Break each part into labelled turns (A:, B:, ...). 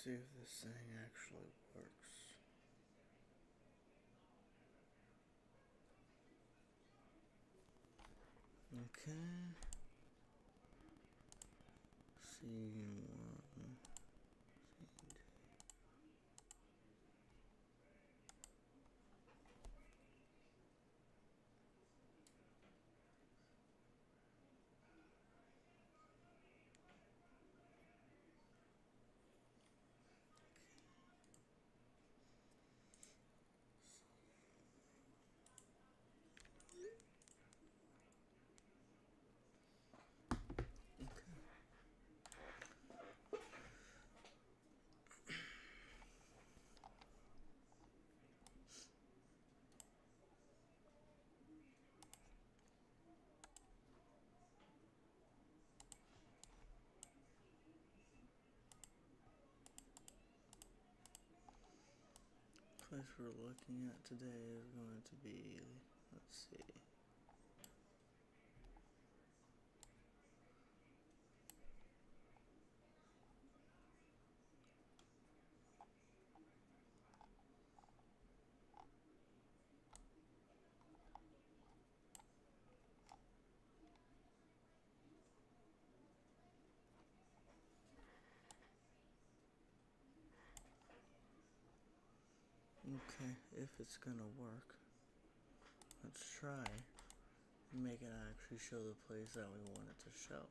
A: see if this thing actually works. Okay. C1. Place we're looking at today is going to be, let's see. Okay, if it's gonna work, let's try and make it actually show the place that we want it to show.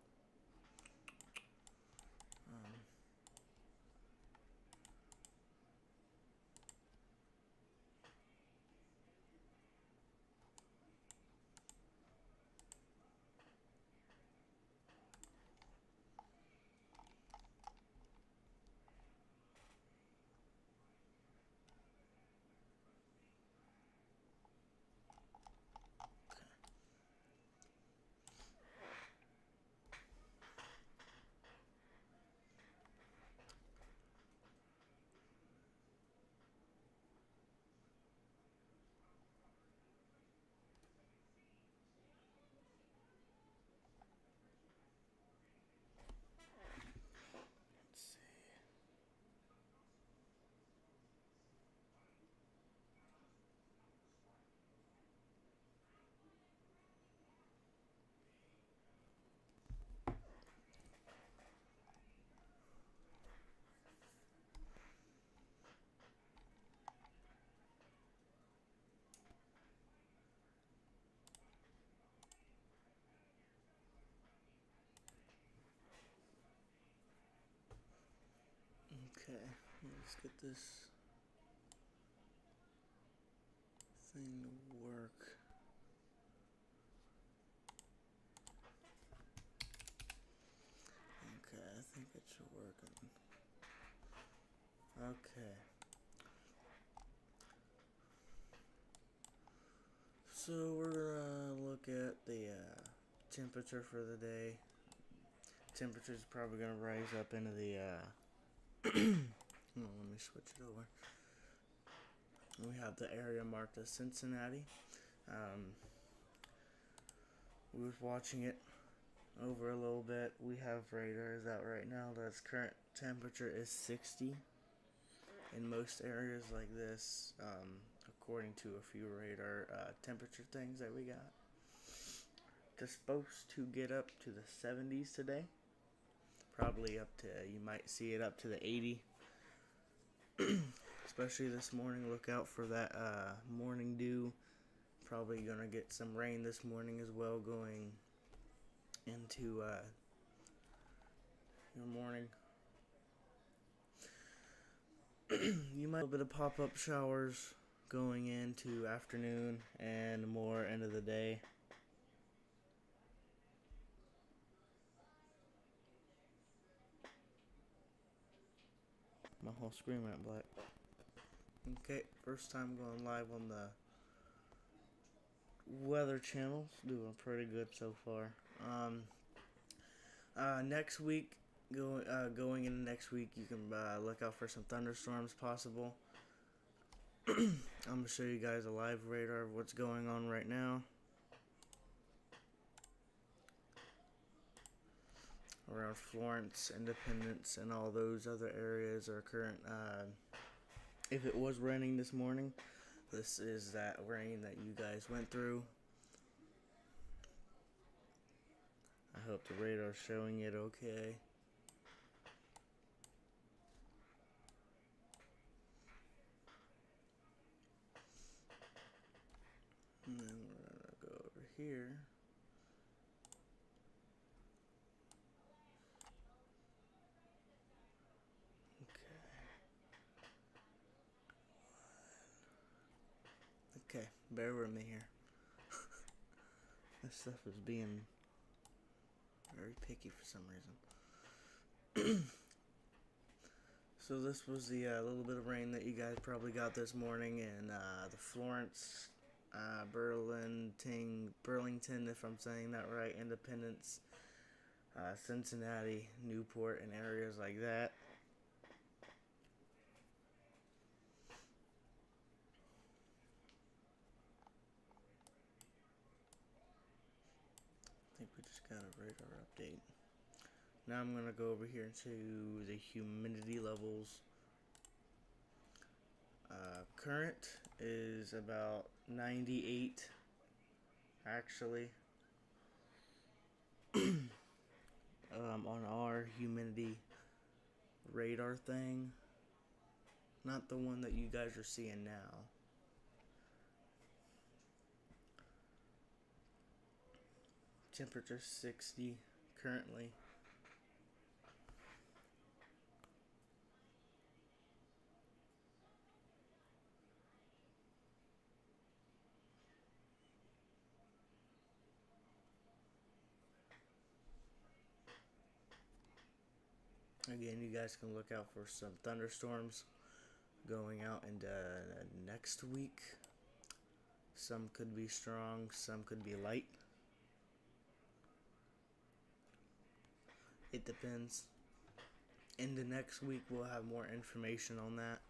A: Let's see. Okay, let's get this thing to work. Okay, I think it should work. Okay. So we're gonna look at the temperature for the day. Temperature's probably gonna rise up into the oh, let me switch it over. We have the area marked as Cincinnati. We was watching it over a little bit. We have radars out right now. That's current temperature is 60 in most areas like this, according to a few radar temperature things that we got. It's supposed to get up to the 70s today. Probably up to, you might see it up to the 80. Especially this morning. Look out for that morning dew. Probably gonna get some rain this morning as well, going into your morning. You might have a bit of pop-up showers going into afternoon and more end of the day. My whole screen went black. Okay, first time going live on the Weather Channel. Doing pretty good so far. Next week, going into next week, you can look out for some thunderstorms possible. I'm gonna show you guys a live radar of what's going on right now. around Florence, Independence, and all those other areas are current. If it was raining this morning, this is that rain that you guys went through. I hope the radar's showing it okay. And then we're gonna go over here. Okay, bear with me here. This stuff is being very picky for some reason. So this was the little bit of rain that you guys probably got this morning in the Florence, Burlington, if I'm saying that right, Independence, Cincinnati, Newport, and areas like that. I think we just got a radar update. Now I'm going to go over here to the humidity levels. Current is about 98, actually. On our humidity radar thing. Not the one that you guys are seeing now. Temperature 60 currently. Again, you guys can look out for some thunderstorms going out into next week. Some could be strong, some could be light. It depends. Into next week, we'll have more information on that.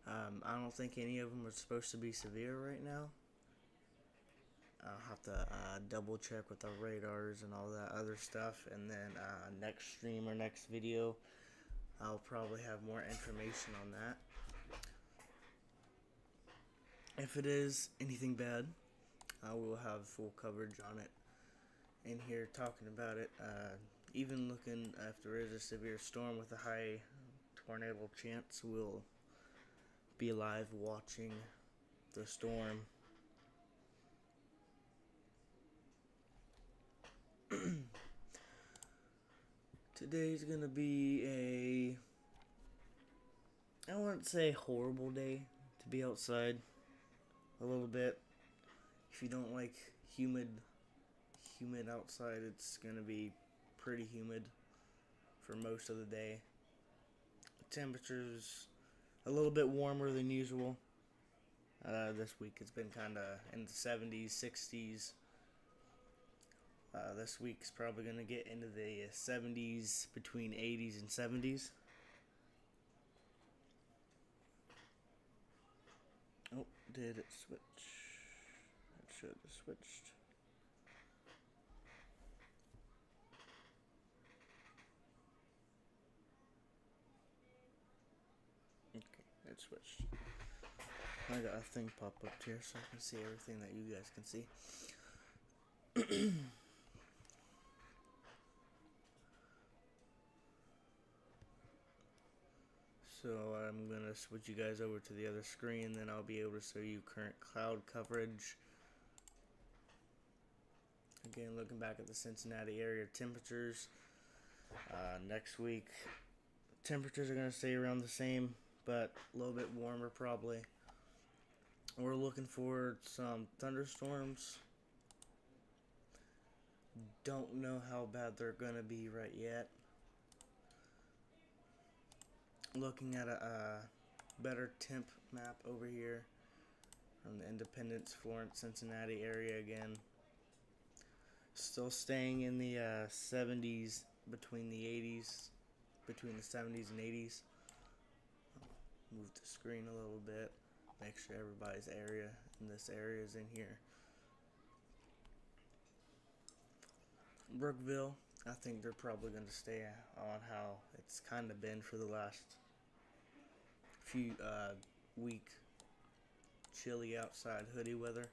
A: I don't think any of them are supposed to be severe right now. I'll have to double check with our radars and all that other stuff, and then next stream or next video, I'll probably have more information on that. If it is anything bad, I will have full coverage on it in here talking about it. Even looking if there is a severe storm with a high tornado chance, we'll be live watching the storm. Today's gonna be I wouldn't say horrible day to be outside a little bit. If you don't like humid outside, it's gonna be pretty humid for most of the day. Temperatures a little bit warmer than usual. This week it's been kind of in the 70s, 60s. This week's probably going to get into the 70s, between 80s and 70s. Oh, did it switch? It should have switched. Okay, it switched. I got a thing pop up here so I can see everything that you guys can see. So I'm going to switch you guys over to the other screen, then I'll be able to show you current cloud coverage. Again, looking back at the Cincinnati area temperatures. Next week, temperatures are going to stay around the same, but a little bit warmer probably. We're looking for some thunderstorms. Don't know how bad they're going to be right yet. Looking at a better temp map over here from the Independence, Florence, Cincinnati area again. Still staying in the 70s, between the 80s, between the 70s and 80s. Move the screen a little bit. Make sure everybody's area in this area is in here. Brookville, I think they're probably going to stay on how it's kind of been for the last few week. Chilly outside, hoodie weather.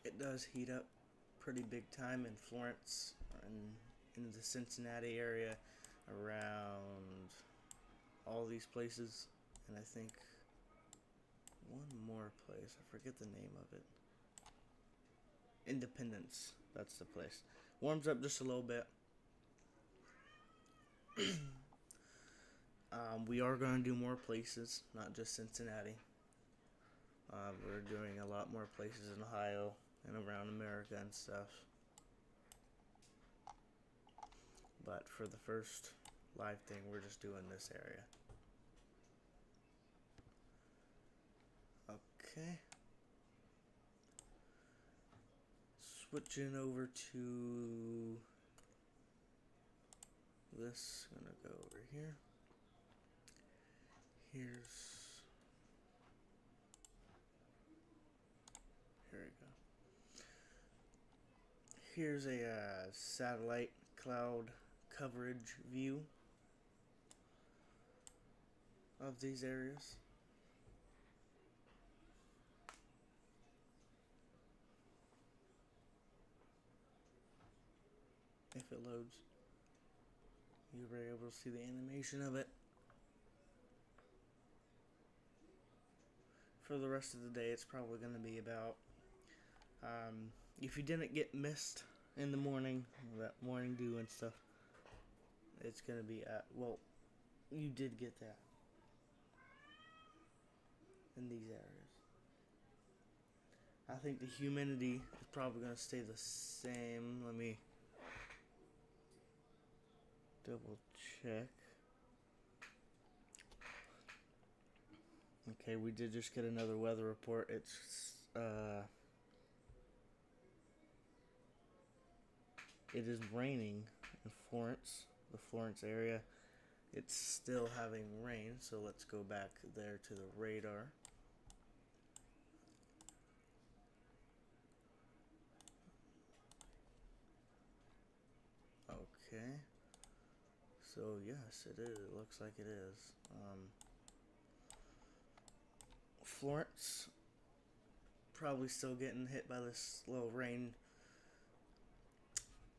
A: It does heat up pretty big time in Florence and in the Cincinnati area, around all these places, and I think one more place. I forget the name of it. Independence. That's the place. Warms up just a little bit. We are going to do more places, not just Cincinnati. We're doing a lot more places in Ohio and around America and stuff. But for the first live thing, we're just doing this area. Okay. Switching over to this. Gonna go over here. Here we go. Here's a satellite cloud coverage view of these areas. If it loads, you'll be able to see the animation of it. For the rest of the day, it's probably going to be about, if you didn't get mist in the morning, that morning dew and stuff, it's going to be at, well, you did get that in these areas. I think the humidity is probably going to stay the same. Let me double check. Okay, we did just get another weather report. It is raining in Florence, the Florence area. It's still having rain, so let's go back there to the radar. Okay. So yes, it is. It looks like it is. Florence probably still getting hit by this little rain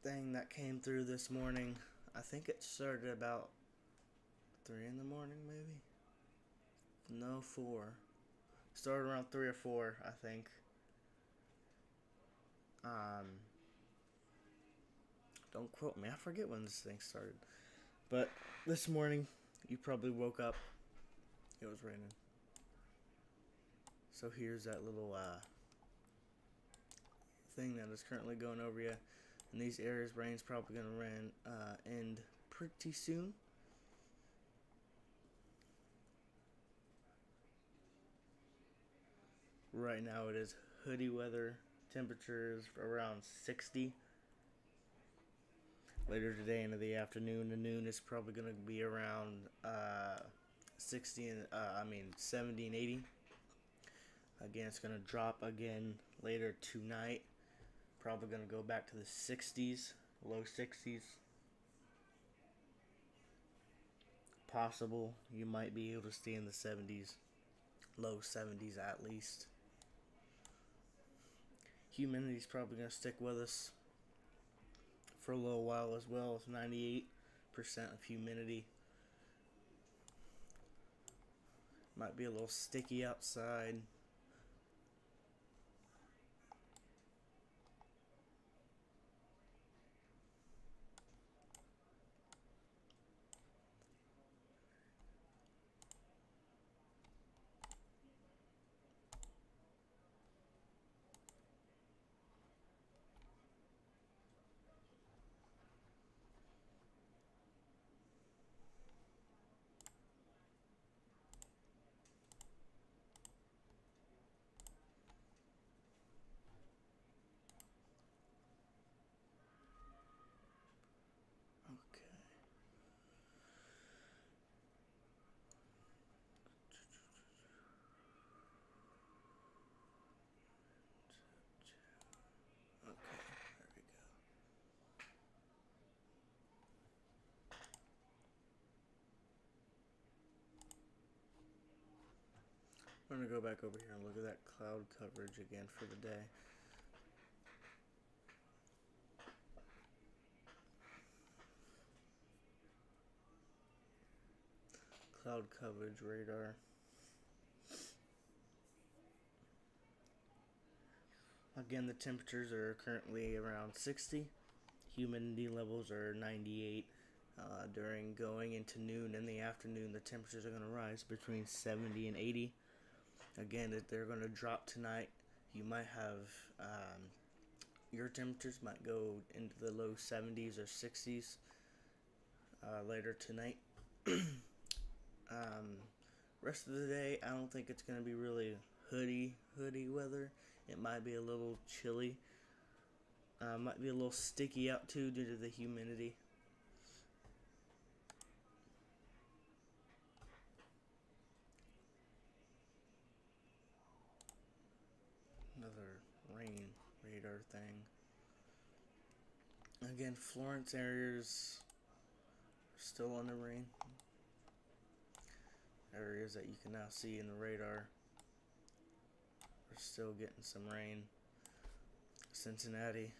A: thing that came through this morning. I think it started about 3 in the morning, maybe. No, 4. Started around 3 or 4, I think. Don't quote me. I forget when this thing started. But this morning, you probably woke up. It was raining. So here's that little thing that is currently going over you. In these areas, rain's probably going to end pretty soon. Right now it is hoodie weather. Temperatures around 60. Later today into the afternoon to noon is probably going to be around 60 and 70 and 80. Again, it's going to drop again later tonight. Probably going to go back to the 60s, low 60s. Possible you might be able to stay in the 70s, low 70s at least. Humidity is probably going to stick with us for a little while as well. It's 98% of humidity. Might be a little sticky outside. I'm going to go back over here and look at that cloud coverage again for the day. Cloud coverage radar. Again, the temperatures are currently around 60. Humidity levels are 98. During going into noon in the afternoon, the temperatures are going to rise between 70 and 80. Again, if they're going to drop tonight, you might have your temperatures might go into the low 70s or 60s later tonight. Rest of the day, I don't think it's going to be really hoodie weather. It might be a little chilly. Might be a little sticky out too due to the humidity. Another rain radar thing. Again, Florence areas are still on the rain. Areas that you can now see in the radar are still getting some rain. Cincinnati.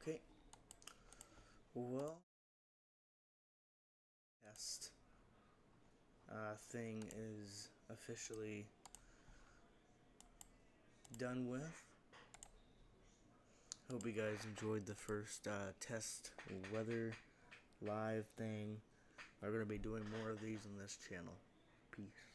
A: Okay. Well, test thing is officially done with. Hope you guys enjoyed the first test weather live thing. We're going to be doing more of these on this channel. Peace.